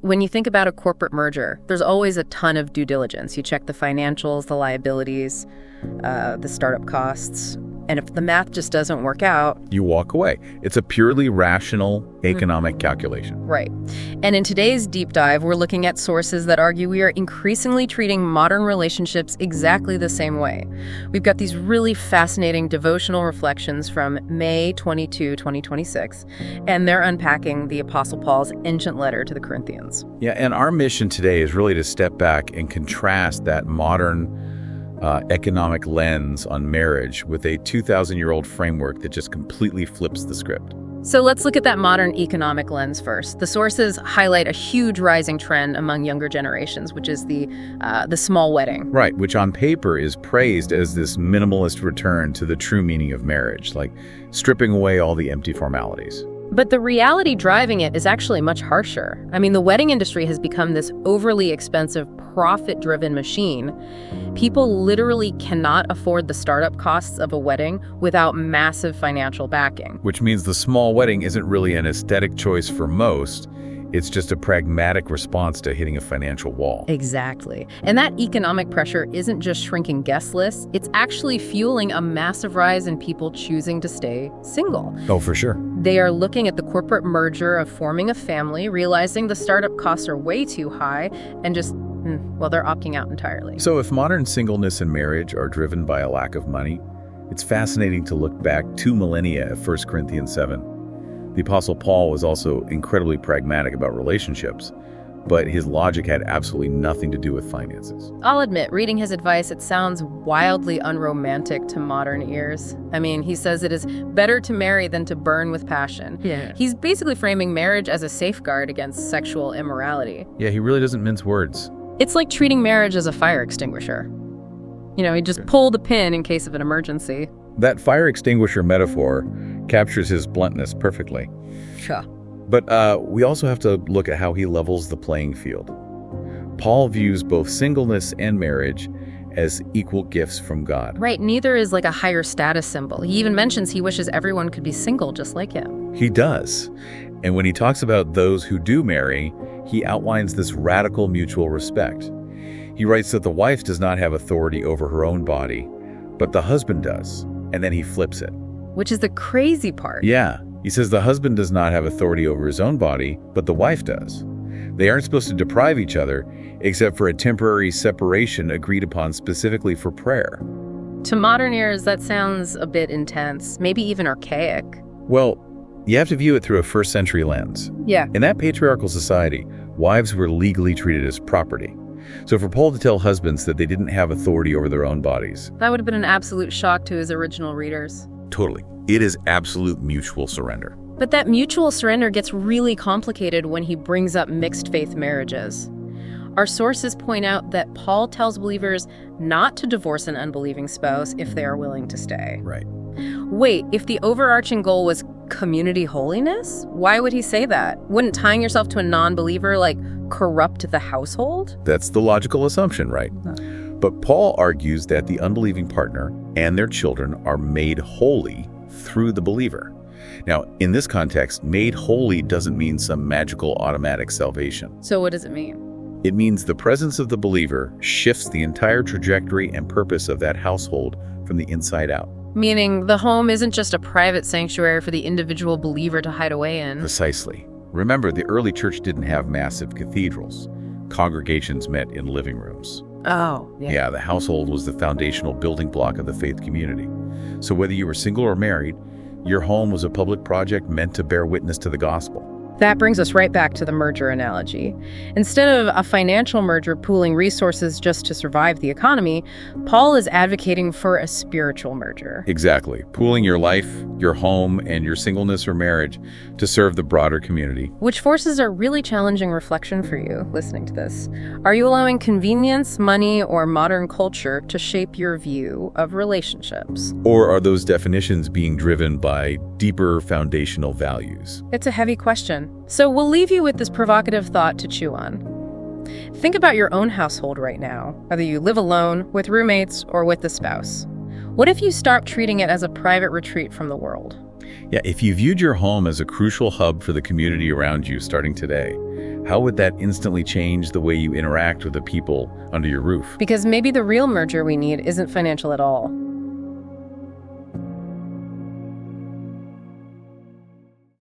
When you think about a corporate merger, there's always a ton of due diligence. You check the financials, the liabilities, the startup costs. And if the math just doesn't work out, you walk away. It's a purely rational economic calculation. Right. And in today's deep dive, we're looking at sources that argue we are increasingly treating modern relationships exactly the same way. We've got these really fascinating devotional reflections from May 22, 2026, and they're unpacking the Apostle Paul's ancient letter to the Corinthians. Yeah, and our mission today is really to step back and contrast that modern economic lens on marriage with a 2,000-year-old framework that just completely flips the script. So let's look at that modern economic lens first. The sources highlight a huge rising trend among younger generations, which is the small wedding. Right, which on paper is praised as this minimalist return to the true meaning of marriage, like stripping away all the empty formalities. But the reality driving it is actually much harsher. I mean, the wedding industry has become this overly expensive, profit-driven machine. People literally cannot afford the startup costs of a wedding without massive financial backing. Which means the small wedding isn't really an aesthetic choice for most. It's just a pragmatic response to hitting a financial wall. Exactly. And that economic pressure isn't just shrinking guest lists, it's actually fueling a massive rise in people choosing to stay single. Oh, for sure. They are looking at the corporate merger of forming a family, realizing the startup costs are way too high, and just, they're opting out entirely. So if modern singleness and marriage are driven by a lack of money, it's fascinating to look back 2 millennia at 1 Corinthians 7. The Apostle Paul was also incredibly pragmatic about relationships, but his logic had absolutely nothing to do with finances. I'll admit, reading his advice, it sounds wildly unromantic to modern ears. I mean, he says it is better to marry than to burn with passion. Yeah. He's basically framing marriage as a safeguard against sexual immorality. Yeah, he really doesn't mince words. It's like treating marriage as a fire extinguisher. You just pull the pin in case of an emergency. That fire extinguisher metaphor captures his bluntness perfectly. Sure. But we also have to look at how he levels the playing field. Paul views both singleness and marriage as equal gifts from God. Right, neither is like a higher status symbol. He even mentions he wishes everyone could be single just like him. He does. And when he talks about those who do marry, he outlines this radical mutual respect. He writes that the wife does not have authority over her own body, but the husband does. And then he flips it. Which is the crazy part. Yeah. He says the husband does not have authority over his own body, but the wife does. They aren't supposed to deprive each other, except for a temporary separation agreed upon specifically for prayer. To modern ears, that sounds a bit intense, maybe even archaic. Well, you have to view it through a first-century lens. Yeah. In that patriarchal society, wives were legally treated as property. So for Paul to tell husbands that they didn't have authority over their own bodies... that would have been an absolute shock to his original readers. Totally. It is absolute mutual surrender. But that mutual surrender gets really complicated when he brings up mixed-faith marriages. Our sources point out that Paul tells believers not to divorce an unbelieving spouse if they are willing to stay. Right. Wait, if the overarching goal was community holiness, why would he say that? Wouldn't tying yourself to a non-believer, corrupt the household? That's the logical assumption, right? But Paul argues that the unbelieving partner and their children are made holy through the believer. Now, in this context, made holy doesn't mean some magical automatic salvation. So what does it mean? It means the presence of the believer shifts the entire trajectory and purpose of that household from the inside out. Meaning the home isn't just a private sanctuary for the individual believer to hide away in. Precisely. Remember, the early church didn't have massive cathedrals. Congregations met in living rooms. Oh, yeah. Yeah, the household was the foundational building block of the faith community. So whether you were single or married, your home was a public project meant to bear witness to the gospel. That brings us right back to the merger analogy. Instead of a financial merger pooling resources just to survive the economy, Paul is advocating for a spiritual merger. Exactly. Pooling your life, your home, and your singleness or marriage to serve the broader community. Which forces a really challenging reflection for you listening to this. Are you allowing convenience, money, or modern culture to shape your view of relationships? Or are those definitions being driven by deeper foundational values? It's a heavy question. So we'll leave you with this provocative thought to chew on. Think about your own household right now, whether you live alone, with roommates, or with a spouse. What if you start treating it as a private retreat from the world? Yeah, if you viewed your home as a crucial hub for the community around you starting today, how would that instantly change the way you interact with the people under your roof? Because maybe the real merger we need isn't financial at all.